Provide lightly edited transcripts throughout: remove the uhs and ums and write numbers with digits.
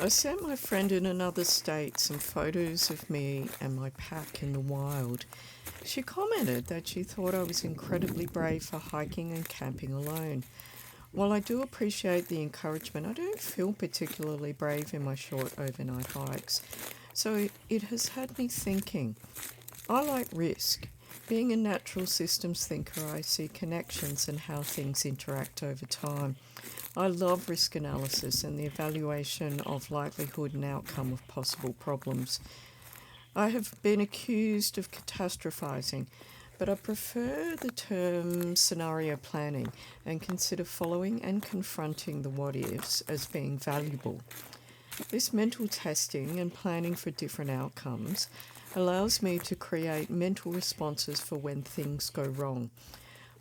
I sent my friend in another state some photos of me and my pack in the wild. She commented that she thought I was incredibly brave for hiking and camping alone. While I do appreciate the encouragement, I don't feel particularly brave in my short overnight hikes. So it has had me thinking. I like risk. Being a natural systems thinker, I see connections and how things interact over time. I love risk analysis and the evaluation of likelihood and outcome of possible problems. I have been accused of catastrophizing, but I prefer the term scenario planning and consider following and confronting the what ifs as being valuable. This mental testing and planning for different outcomes allows me to create mental responses for when things go wrong.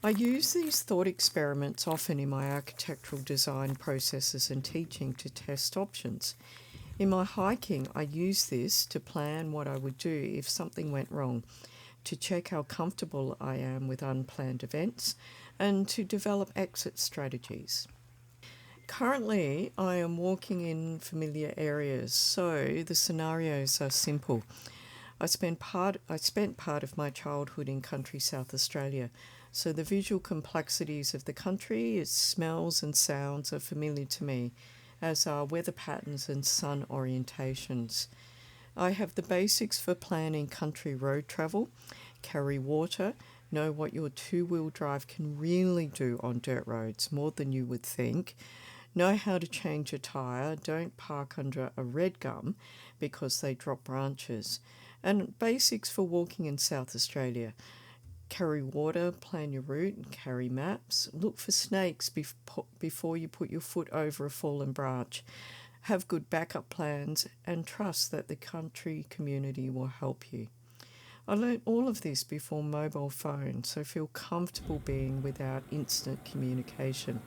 I use these thought experiments often in my architectural design processes and teaching to test options. In my hiking, I use this to plan what I would do if something went wrong, to check how comfortable I am with unplanned events, and to develop exit strategies. Currently, I am walking in familiar areas, so the scenarios are simple. I spent part of my childhood in country South Australia, so the visual complexities of the country, its smells and sounds are familiar to me, as are weather patterns and sun orientations. I have the basics for planning country road travel, carry water, know what your two-wheel drive can really do on dirt roads, more than you would think, know how to change a tyre, don't park under a red gum because they drop branches, and basics for walking in South Australia. Carry water, plan your route, and carry maps. Look for snakes before you put your foot over a fallen branch. Have good backup plans and trust that the country community will help you. I learnt all of this before mobile phones, so feel comfortable being without instant communication.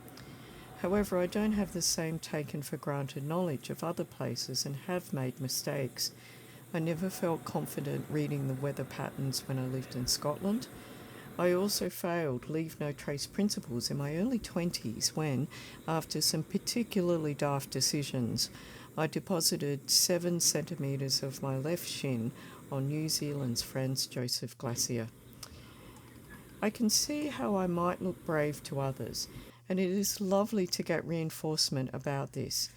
However, I don't have the same taken for granted knowledge of other places and have made mistakes. I never felt confident reading the weather patterns when I lived in Scotland. I also failed leave no trace principles in my early 20s when, after some particularly daft decisions, I deposited 7 centimetres of my left shin on New Zealand's Franz Josef Glacier. I can see how I might look brave to others, and it is lovely to get reinforcement about this.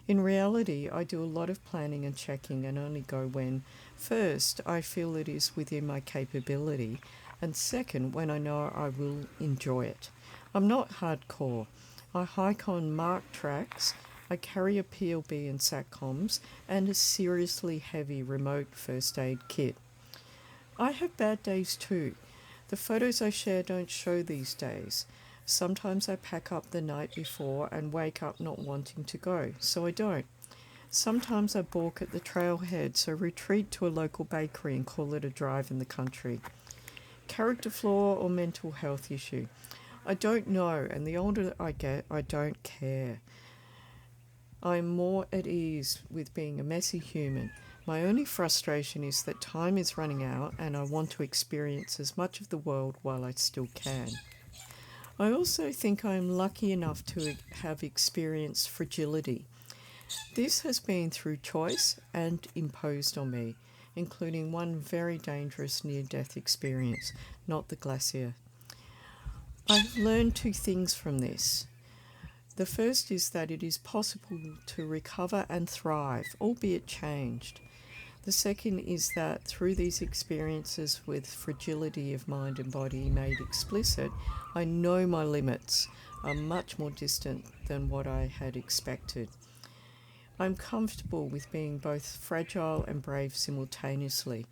In reality, I do a lot of planning and checking and only go when, first, I feel it is within my capability, and second, when I know I will enjoy it. I'm not hardcore. I hike on marked tracks, I carry a PLB and SATCOMs, and a seriously heavy remote first aid kit. I have bad days too. The photos I share don't show these days. Sometimes I pack up the night before and wake up not wanting to go, so I don't. Sometimes I balk at the trailhead, so retreat to a local bakery and call it a drive in the country. Character flaw or mental health issue? I don't know, and the older I get, I don't care. I'm more at ease with being a messy human. My only frustration is that time is running out and I want to experience as much of the world while I still can. I also think I am lucky enough to have experienced fragility. This has been through choice and imposed on me, including one very dangerous near-death experience, not the glacier. I've learned 2 things from this. The first is that it is possible to recover and thrive, albeit changed. The second is that through these experiences with fragility of mind and body made explicit, I know my limits are much more distant than what I had expected. I'm comfortable with being both fragile and brave simultaneously,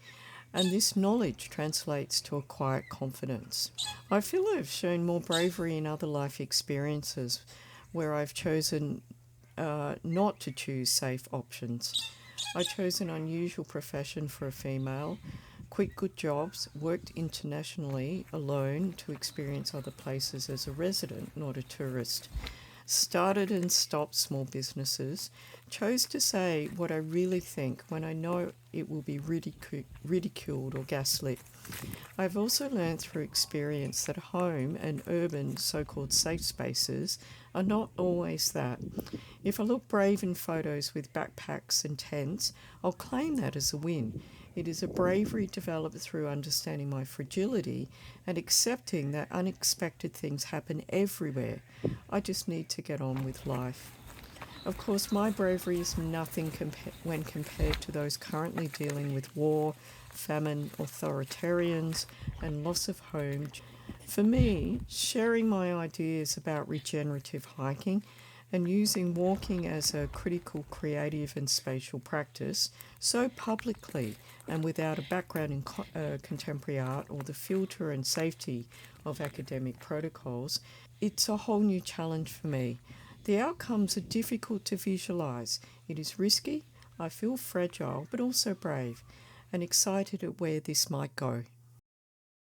and this knowledge translates to a quiet confidence. I feel I've shown more bravery in other life experiences where I've chosen not to choose safe options. I chose an unusual profession for a female, quit good jobs, worked internationally alone to experience other places as a resident, not a tourist. started and stopped small businesses, chose to say what I really think when I know it will be ridiculed or gaslit. I've also learned through experience that home and urban so called safe spaces are not always that. If I look brave in photos with backpacks and tents, I'll claim that as a win. It is a bravery developed through understanding my fragility and accepting that unexpected things happen everywhere. I just need to get on with life. Of course, my bravery is nothing when compared to those currently dealing with war, famine, authoritarians, and loss of home. For me, sharing my ideas about regenerative hiking and using walking as a critical, creative, and spatial practice so publicly and without a background in contemporary art or the filter and safety of academic protocols, it's a whole new challenge for me. The outcomes are difficult to visualise. It is risky, I feel fragile, but also brave, and excited at where this might go.